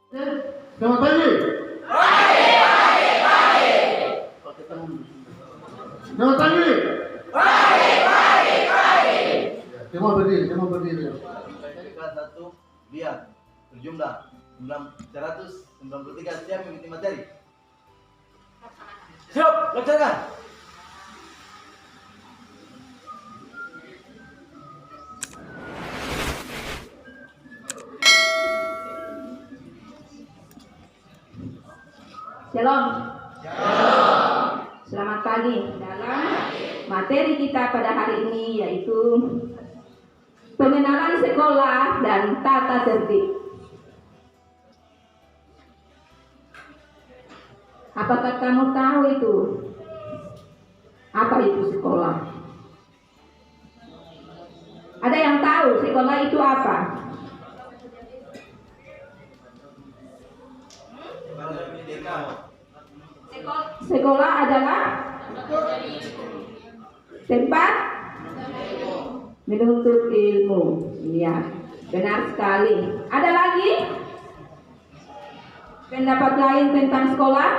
Selamat pagi. Pagi, pagi, pagi. Selamat pagi. Pagi, pagi, pagi. Semua berdiri. Dari kelas 1, lihat berjumlah 193 siap mengikuti materi. Siap, laksanakan. Shalom. Selamat pagi. Dalam materi kita pada hari ini yaitu pengenalan sekolah dan tata tertib. Apakah kamu tahu itu? Apa itu sekolah? Ada yang tahu sekolah itu apa? Sekolah adalah tempat menuntut ilmu. Iya, benar sekali. Ada lagi pendapat lain tentang sekolah?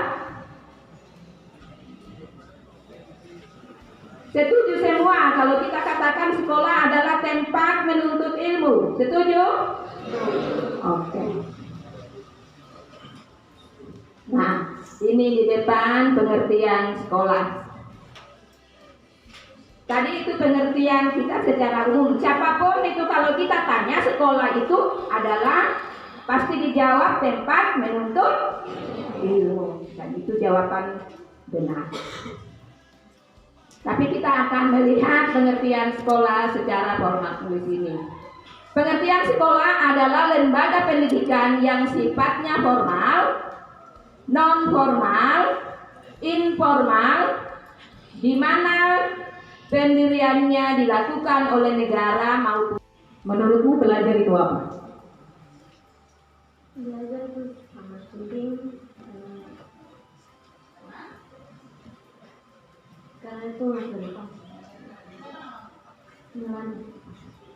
Setuju semua kalau kita katakan sekolah adalah tempat menuntut ilmu. Setuju? Oke. Nah, ini di depan pengertian sekolah. Tadi itu pengertian kita secara umum. Siapapun itu kalau kita tanya sekolah itu adalah pasti dijawab tempat menuntut ilmu. Dan itu jawaban benar. Tapi kita akan melihat pengertian sekolah secara formal di sini. Pengertian sekolah adalah lembaga pendidikan yang sifatnya formal, non formal, informal, di mana pendiriannya dilakukan oleh negara maupun. Menurutmu belajar itu apa? Belajar itu sangat penting karena itu masa depan.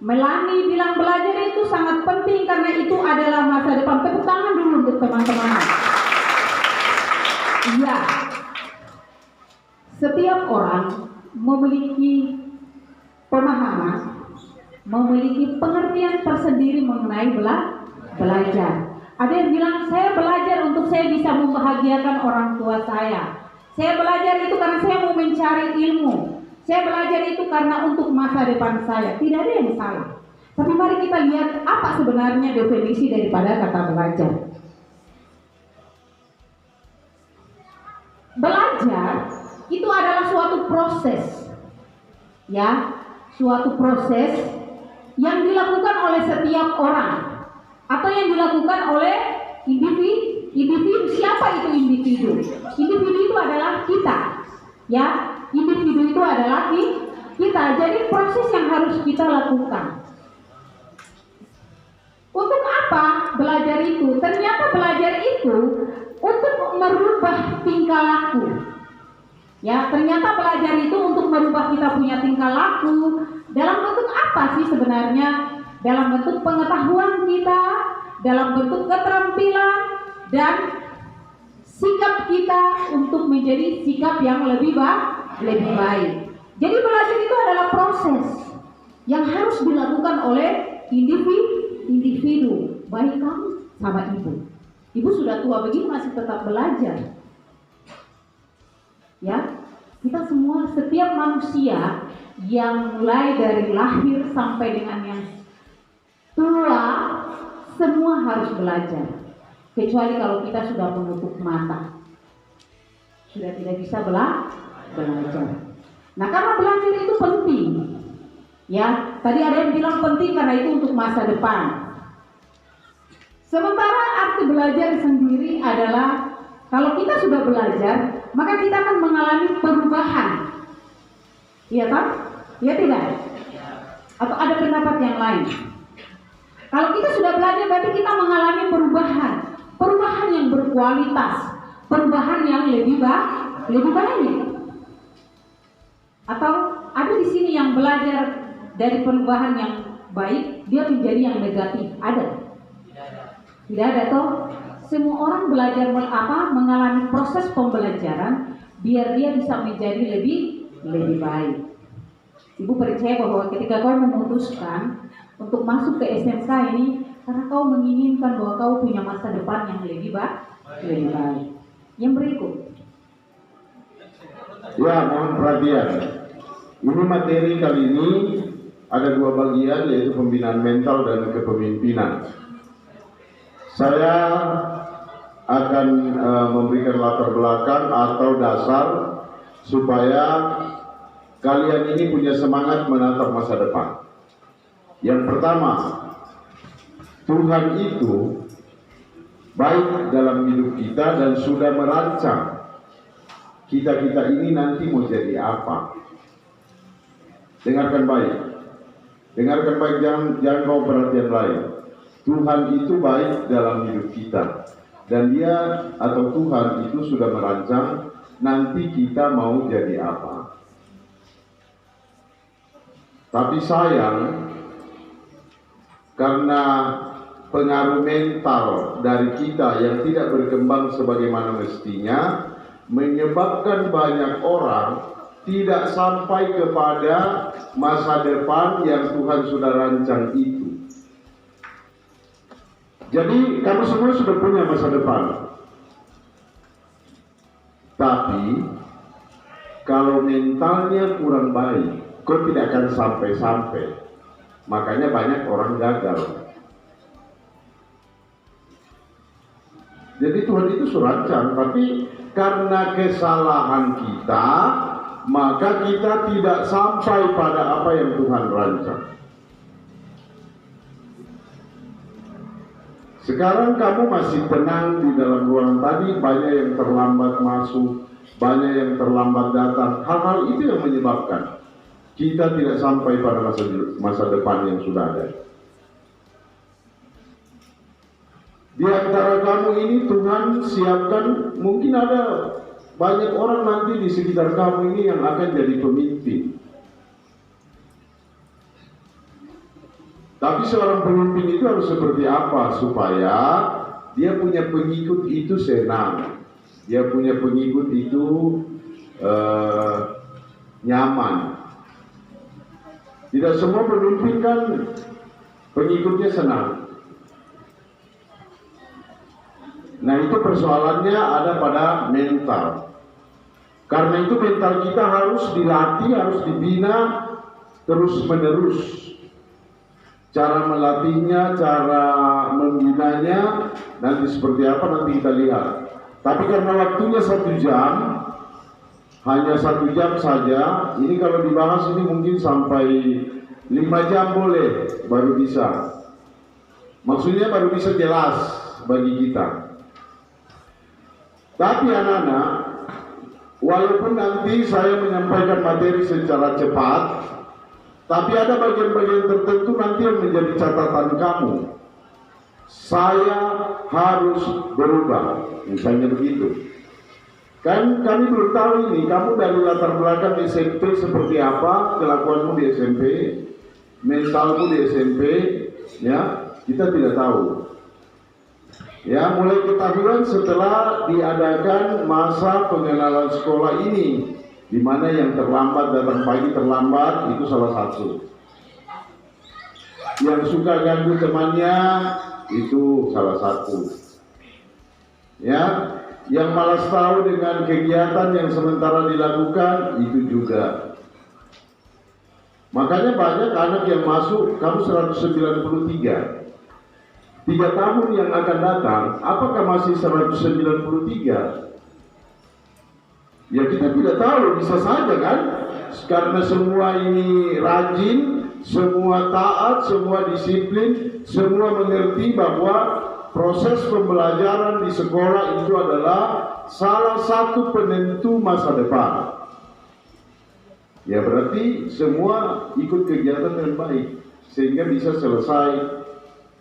Melani bilang belajar itu sangat penting karena itu adalah masa depan. Tepuk tangan dulu untuk teman-teman. Iya, setiap orang memiliki pemahaman, memiliki pengertian tersendiri mengenai belajar. Ada yang bilang saya belajar untuk saya bisa membahagiakan orang tua saya. Saya belajar itu karena saya mau mencari ilmu. Saya belajar itu karena untuk masa depan saya. Tidak ada yang salah. Tapi mari kita lihat apa sebenarnya definisi daripada kata belajar. Belajar itu adalah suatu proses, ya, suatu proses yang dilakukan oleh setiap orang atau yang dilakukan oleh individu. Siapa itu individu? Individu itu adalah kita, ya. Individu itu adalah kita. Jadi proses yang harus kita lakukan. Untuk apa belajar itu? Ternyata belajar itu untuk merubah tingkah laku. Ya, ternyata belajar itu untuk merubah kita punya tingkah laku. Dalam bentuk apa sih sebenarnya? Dalam bentuk pengetahuan kita, dalam bentuk keterampilan, dan sikap kita untuk menjadi sikap yang lebih baik. Jadi belajar itu adalah proses yang harus dilakukan oleh individu. Baik kamu sama ibu. Ibu sudah tua begini masih tetap belajar. Ya, kita semua, setiap manusia yang mulai dari lahir sampai dengan yang tua, semua harus belajar. Kecuali kalau kita sudah menutup mata, sudah tidak bisa belajar. Nah, karena belajar itu penting. Ya, tadi ada yang bilang penting karena itu untuk masa depan. Sementara arti belajar sendiri adalah kalau kita sudah belajar, maka kita akan mengalami perubahan. Iya kan? Iya tidak? Atau ada pendapat yang lain? Kalau kita sudah belajar berarti kita mengalami perubahan. Perubahan yang berkualitas, perubahan yang lebih baik. Atau ada di sini yang belajar dari perubahan yang baik, dia menjadi yang negatif. Ada? Tidak ada toh? semua orang belajar mengalami proses pembelajaran biar dia bisa menjadi lebih baik. Ibu percaya bahwa ketika kau memutuskan untuk masuk ke SMK ini karena kau menginginkan bahwa kau punya masa depan yang lebih baik. Yang berikut. Ya, mohon perhatian. Ini materi kali ini ada dua bagian, yaitu pembinaan mental dan kepemimpinan. Saya akan memberikan latar belakang atau dasar supaya kalian ini punya semangat menatap masa depan. Yang pertama, Tuhan itu baik dalam hidup kita dan sudah merancang kita ini nanti mau jadi apa. Dengarkan baik, jangan kau perhatian lain. Tuhan itu baik dalam hidup kita, dan Dia atau Tuhan itu sudah merancang nanti kita mau jadi apa. Tapi sayang, karena pengaruh mental dari kita yang tidak berkembang sebagaimana mestinya, menyebabkan banyak orang tidak sampai kepada masa depan yang Tuhan sudah rancang itu. Jadi kamu semua sudah punya masa depan. Tapi kalau mentalnya kurang baik, kau tidak akan sampai-sampai. Makanya banyak orang gagal. Jadi Tuhan itu sudah rancang, tapi karena kesalahan kita, maka kita tidak sampai pada apa yang Tuhan rancang. Sekarang kamu masih tenang di dalam ruangan tadi, banyak yang terlambat masuk, banyak yang terlambat datang. Hal-hal itu yang menyebabkan kita tidak sampai pada masa depan yang sudah ada. Di antara kamu ini Tuhan siapkan, mungkin ada banyak orang nanti di sekitar kamu ini yang akan jadi pemimpin. Tapi seorang pemimpin itu harus seperti apa supaya dia punya pengikut itu senang, dia punya pengikut itu nyaman. Tidak semua pemimpin kan pengikutnya senang. Nah, itu persoalannya ada pada mental. Karena itu mental kita harus dilatih, harus dibina terus-menerus. Cara melatihnya, cara membinanya nanti seperti apa nanti kita lihat. Tapi karena waktunya 1 jam, hanya 1 jam saja, ini kalau dibahas ini mungkin sampai 5 jam boleh, baru bisa. Maksudnya baru bisa jelas bagi kita. Tapi anak-anak, walaupun nanti saya menyampaikan materi secara cepat, tapi ada bagian-bagian tertentu nanti yang menjadi catatan kamu. Saya harus berubah, misalnya begitu. Kan kami belum tahu ini, kamu dari latar belakang SMP seperti apa, kelakuanmu di SMP, mentalmu di SMP, ya, kita tidak tahu. Ya, mulai ketahuan setelah diadakan masa pengenalan sekolah ini, di mana yang terlambat datang pagi terlambat itu salah satu. Yang suka ganggu temannya itu salah satu. Ya, yang malas tahu dengan kegiatan yang sementara dilakukan itu juga. Makanya banyak anak yang masuk, kamu 193. 3 tahun yang akan datang, apakah masih 193? Ya kita tidak tahu, bisa saja kan? Karena semua ini rajin, semua taat, semua disiplin, semua mengerti bahwa proses pembelajaran di sekolah itu adalah salah satu penentu masa depan. Ya berarti semua ikut kegiatan dengan baik, sehingga bisa selesai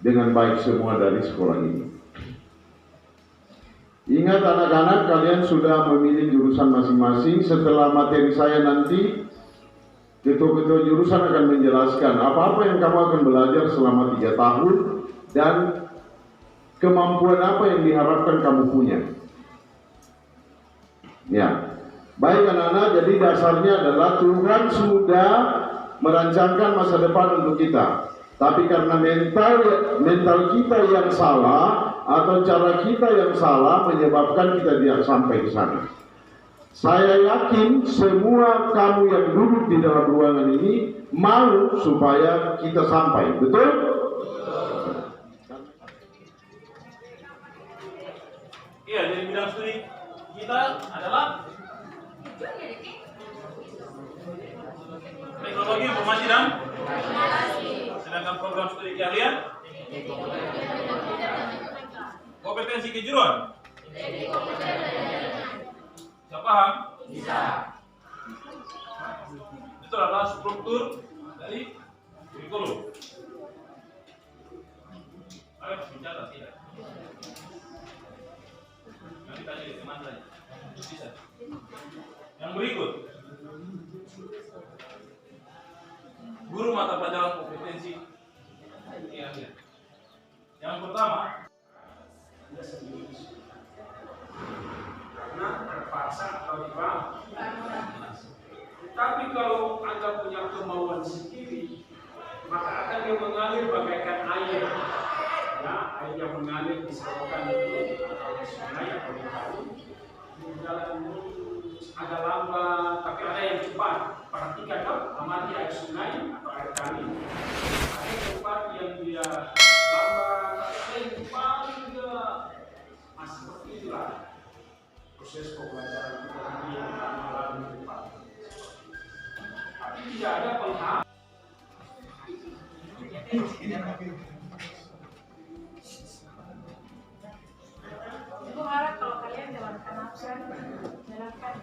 dengan baik semua dari sekolah ini. Ingat anak-anak, kalian sudah memilih jurusan masing-masing. Setelah materi saya nanti, ketua-ketua jurusan akan menjelaskan apa-apa yang kamu akan belajar selama 3 tahun. Dan kemampuan apa yang diharapkan kamu punya. Ya, baik anak-anak, jadi dasarnya adalah Tuhan sudah merancangkan masa depan untuk kita. Tapi karena mental kita yang salah atau cara kita yang salah menyebabkan kita tidak sampai ke sana. Saya yakin semua kamu yang duduk di dalam ruangan ini mau supaya kita sampai, betul? Iya, dari bidang studi kita adalah teknologi informasi dan sedangkan program studi kalian kompetensi kejuruan. Bisa paham? Bisa. Itu adalah struktur dari kurikulum. Kalian harus bicara tidak? Nanti tanya di teman saja. Bisa. Yang berikut, guru mata pelajaran kompetensi. Yang pertama, karena terpaksa atau dipahami. Tapi kalau Anda punya kemauan sendiri, maka akan dia mengalir bagaikan air. Ya, air yang mengalir di selokan itu atau di sungai atau di kali. Jalan agak lambat, tapi ada yang cepat. Perhatikan dong, amati air sungai atau air kali. Ada yang cepat yang dia lambat, tapi ada yang cepat juga. Masih seperti itulah proses pembelajaran kita ini yang akan melalui depan. Tapi tidak ada penghalang. Ibu harap kalau kalian jalankan absen, jalankan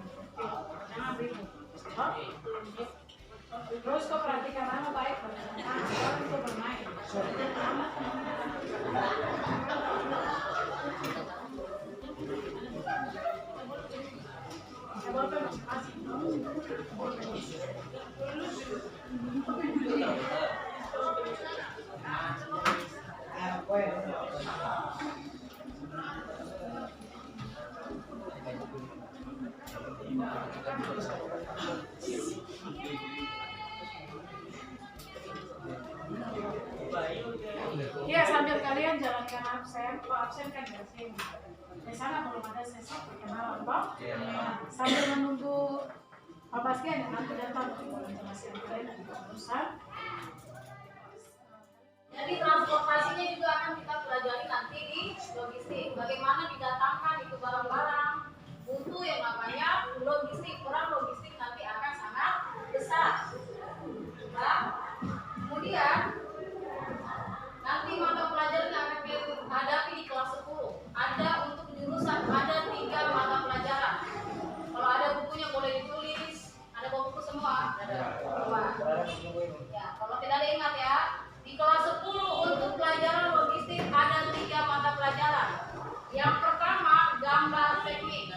jangan ribut. Terus kau perhatikan nama baik, sekarang itu bermain. Iya, sambil kalian jalankan absen, absen kan dari sini. Di sana belum ada sesi perkenalan, Pak. Sambil menunggu Pak Bastian yang nanti datang untuk menjelaskan kalian di urusan. Jadi transportasinya juga akan kita pelajari nanti di logistik. Bagaimana didatangkan itu barang-barang, butuh yang namanya logistik. Peran logistik nanti akan sangat besar. Nah, kemudian nanti mata pelajaran yang akan kita hadapi di kelas 10 ada untuk jurusan ada 3 mata pelajaran. Kalau ada bukunya boleh ditulis. Ada buku semua? Ada. Ya, kalau tidak ada ingat ya. Di kelas 10 untuk pelajaran logistik ada 3 mata pelajaran. Yang pertama gambar teknik.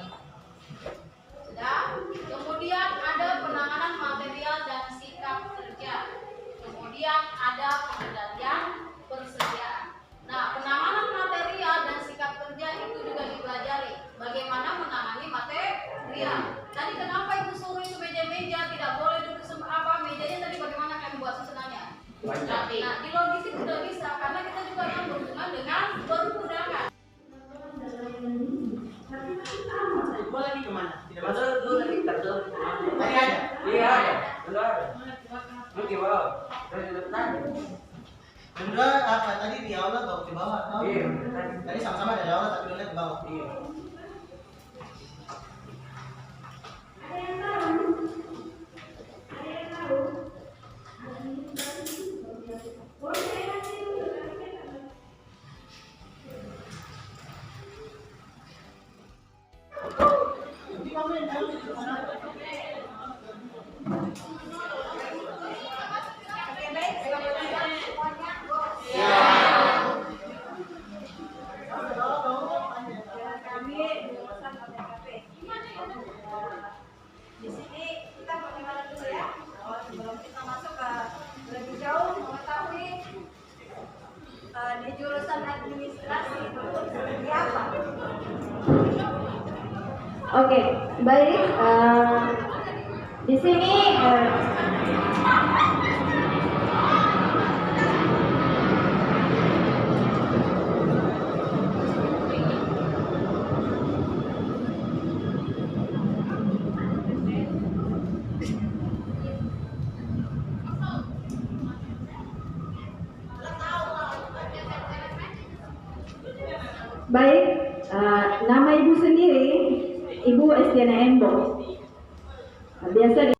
Sudah. Kemudian ada penanganan material dan sikap kerja. Kemudian ada pengendalian persediaan. Nah, penanganan material dan sikap kerja itu juga dipelajari. Bagaimana menangani material. Tadi kenapa ibu suruh itu meja-meja tidak boleh duduk mejanya tadi bagaimana kalian buat susunannya? Nah, di logistik sudah bisa karena kita juga akan berhubungan dengan perundangan. Boleh lagi kemana? Tidak masuk dulu lagi terjun. Tadi ada? Iya ada. Sudah ada. Oke bawah. Benda apa tadi di aula bawa di bawah atau? Iya. Tadi sama-sama dari aula tapi dulu di bawah. Iya. Di sini kita perkenalan dulu ya. Sebelum kita masuk ke lebih jauh mengetahui di jurusan administrasi Oke, baik. Di sini baik, nama ibu sendiri, Ibu Estiana Embo. Biasa